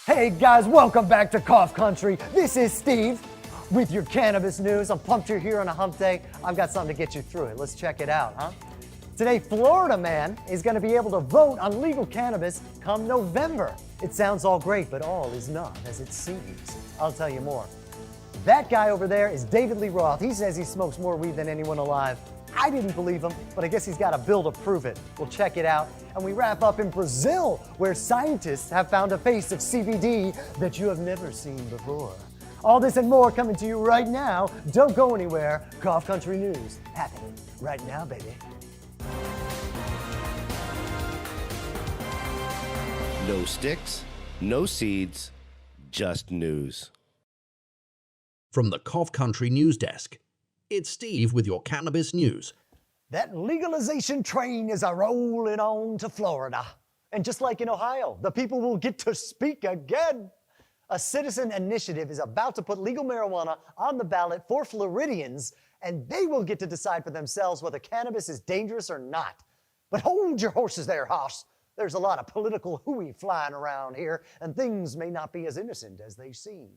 Hey guys, welcome back to Cough Country. This is Steve with your cannabis news. I'm pumped you're here on a hump day. I've got something to get you through it. Let's check it out, huh? Today, Florida man is going to be able to vote on legal cannabis come November. It sounds all great, but all is not as it seems. I'll tell you more. That guy over there is David Lee Roth. He says he smokes more weed than anyone alive. I didn't believe him, but I guess he's got a bill to prove it. We'll check it out. And we wrap up in Brazil, where scientists have found a face of CBD that you have never seen before. All this and more coming to you right now. Don't go anywhere. Cough Country News happening right now, baby. No sticks, no seeds, just news. From the Cough Country News Desk, it's Steve with your cannabis news. That legalization train is a-rolling on to Florida. And just like in Ohio, the people will get to speak again. A citizen initiative is about to put legal marijuana on the ballot for Floridians, and they will get to decide for themselves whether cannabis is dangerous or not. But hold your horses there, Hoss. There's a lot of political hooey flying around here, and things may not be as innocent as they seem.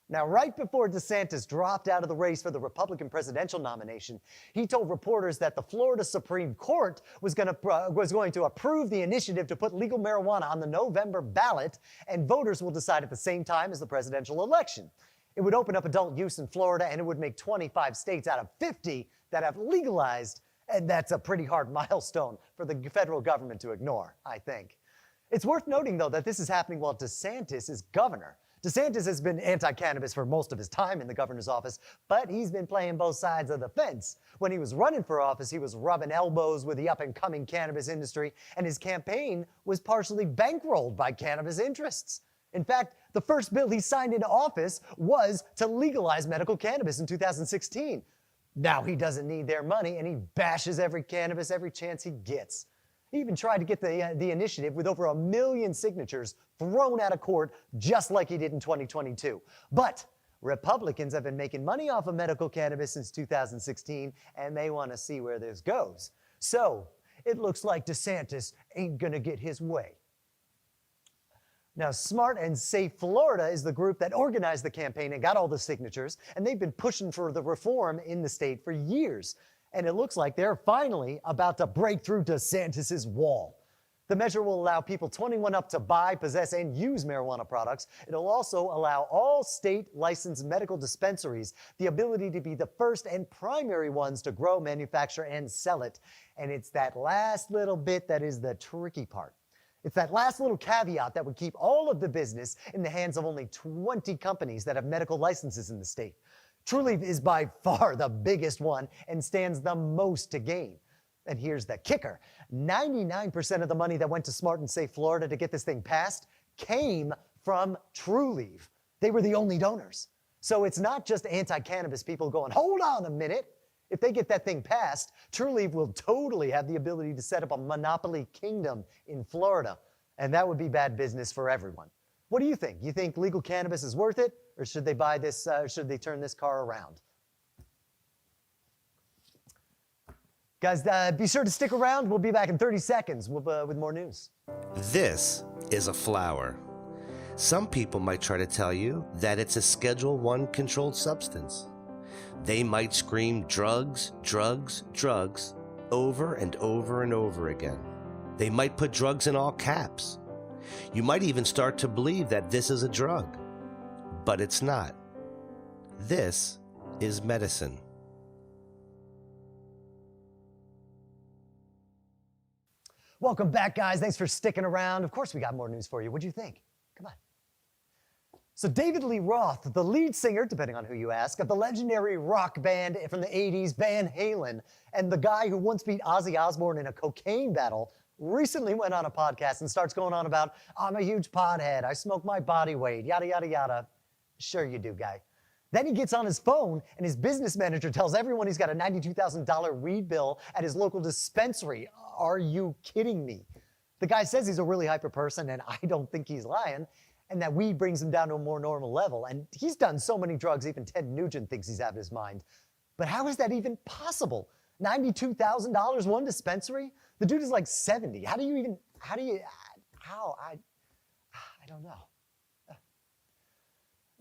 Now, right before DeSantis dropped out of the race for the Republican presidential nomination, he told reporters that the Florida Supreme Court was going to approve the initiative to put legal marijuana on the November ballot, and voters will decide at the same time as the presidential election. It would open up adult use in Florida, and it would make 25 states out of 50 that have legalized, and that's a pretty hard milestone for the federal government to ignore, I think. It's worth noting, though, that this is happening while DeSantis is governor. DeSantis has been anti-cannabis for most of his time in the governor's office, but he's been playing both sides of the fence. When he was running for office, he was rubbing elbows with the up-and-coming cannabis industry, and his campaign was partially bankrolled by cannabis interests. In fact, the first bill he signed into office was to legalize medical cannabis in 2016. Now he doesn't need their money, and he bashes every cannabis every chance he gets. He even tried to get the initiative with over 1 million signatures thrown out of court, just like he did in 2022. But Republicans have been making money off of medical cannabis since 2016, and they want to see where this goes. So it looks like DeSantis ain't going to get his way. Now, Smart and Safe Florida is the group that organized the campaign and got all the signatures, and they've been pushing for the reform in the state for years. And it looks like they're finally about to break through DeSantis' wall. The measure will allow people 21 up to buy, possess, and use marijuana products. It'll also allow all state-licensed medical dispensaries the ability to be the first and primary ones to grow, manufacture, and sell it. And it's that last little bit that is the tricky part. It's that last little caveat that would keep all of the business in the hands of only 20 companies that have medical licenses in the state. Trulieve is by far the biggest one and stands the most to gain. And here's the kicker. 99% of the money that went to Smart and Safe Florida to get this thing passed came from Trulieve. They were the only donors. So it's not just anti-cannabis people going, hold on a minute. If they get that thing passed, Trulieve will totally have the ability to set up a monopoly kingdom in Florida. And that would be bad business for everyone. What do you think? You think legal cannabis is worth it? Or should they buy this, should they turn this car around? Guys, be sure to stick around. We'll be back in 30 seconds with more news. This is a flower. Some people might try to tell you that it's a Schedule I controlled substance. They might scream drugs, drugs, drugs over and over and over again. They might put drugs in all caps. You might even start to believe that this is a drug, but it's not. This is medicine. Welcome back, guys. Thanks for sticking around. Of course, we got more news for you. What'd you think? Come on. So David Lee Roth, the lead singer, depending on who you ask, of the legendary rock band from the 80s, Van Halen, and the guy who once beat Ozzy Osbourne in a cocaine battle, recently went on a podcast and starts going on about, I'm a huge pothead, I smoke my body weight, yada, yada, yada. Sure you do, guy. Then he gets on his phone and his business manager tells everyone he's got a $92,000 weed bill at his local dispensary. Are you kidding me? The guy says he's a really hyper person, and I don't think he's lying, and that weed brings him down to a more normal level. And he's done so many drugs, even Ted Nugent thinks he's out of his mind. But how is that even possible? $92,000 one dispensary? The dude is like 70. I don't know.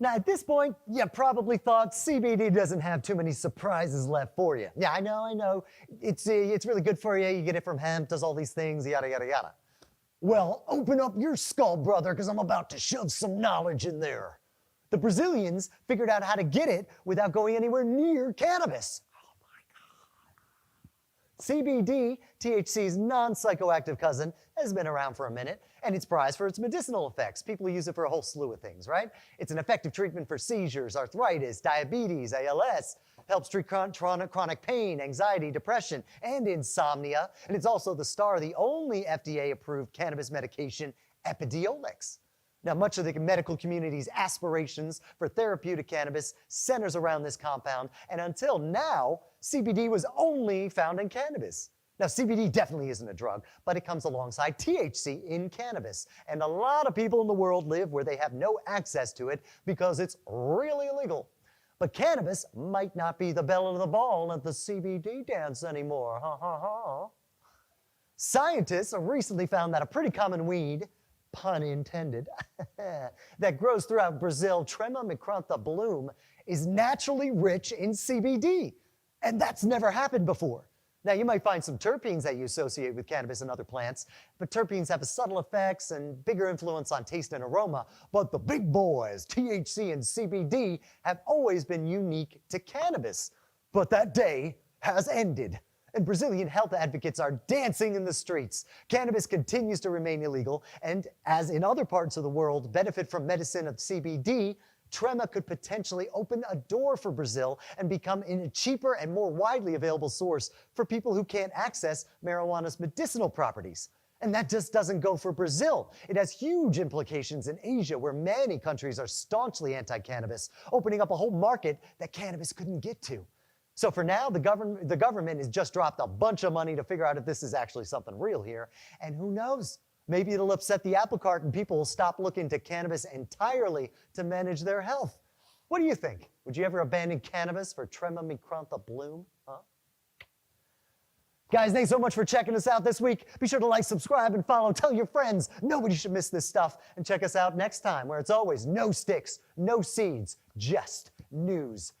Now, at this point, you probably thought CBD doesn't have too many surprises left for you. Yeah, I know. It's really good for you. You get it from hemp, does all these things, yada, yada, yada. Well, open up your skull, brother, because I'm about to shove some knowledge in there. The Brazilians figured out how to get it without going anywhere near cannabis. CBD, THC's non-psychoactive cousin, has been around for a minute, and it's prized for its medicinal effects. People use it for a whole slew of things, right? It's an effective treatment for seizures, arthritis, diabetes, ALS, helps treat chronic pain, anxiety, depression, and insomnia, and it's also the star of the only FDA-approved cannabis medication, Epidiolex. Now, much of the medical community's aspirations for therapeutic cannabis centers around this compound, and until now, CBD was only found in cannabis. Now, CBD definitely isn't a drug, but it comes alongside THC in cannabis, and a lot of people in the world live where they have no access to it because it's really illegal. But cannabis might not be the belle of the ball at the CBD dance anymore, ha ha ha. Scientists have recently found that a pretty common weed, pun intended, that grows throughout Brazil, Trema micrantha bloom, is naturally rich in CBD. And that's never happened before. Now, you might find some terpenes that you associate with cannabis and other plants, but terpenes have subtle effects and bigger influence on taste and aroma. But the big boys, THC and CBD, have always been unique to cannabis. But that day has ended, and Brazilian health advocates are dancing in the streets. Cannabis continues to remain illegal, and as in other parts of the world benefit from medicine of CBD, Trema could potentially open a door for Brazil and become a cheaper and more widely available source for people who can't access marijuana's medicinal properties. And that just doesn't go for Brazil. It has huge implications in Asia, where many countries are staunchly anti-cannabis, opening up a whole market that cannabis couldn't get to. So for now, the government has just dropped a bunch of money to figure out if this is actually something real here. And who knows? Maybe it'll upset the apple cart and people will stop looking to cannabis entirely to manage their health. What do you think? Would you ever abandon cannabis for Trema micrantha bloom? Huh? Guys, thanks so much for checking us out this week. Be sure to like, subscribe, and follow. Tell your friends. Nobody should miss this stuff. And check us out next time, where it's always no sticks, no seeds, just news.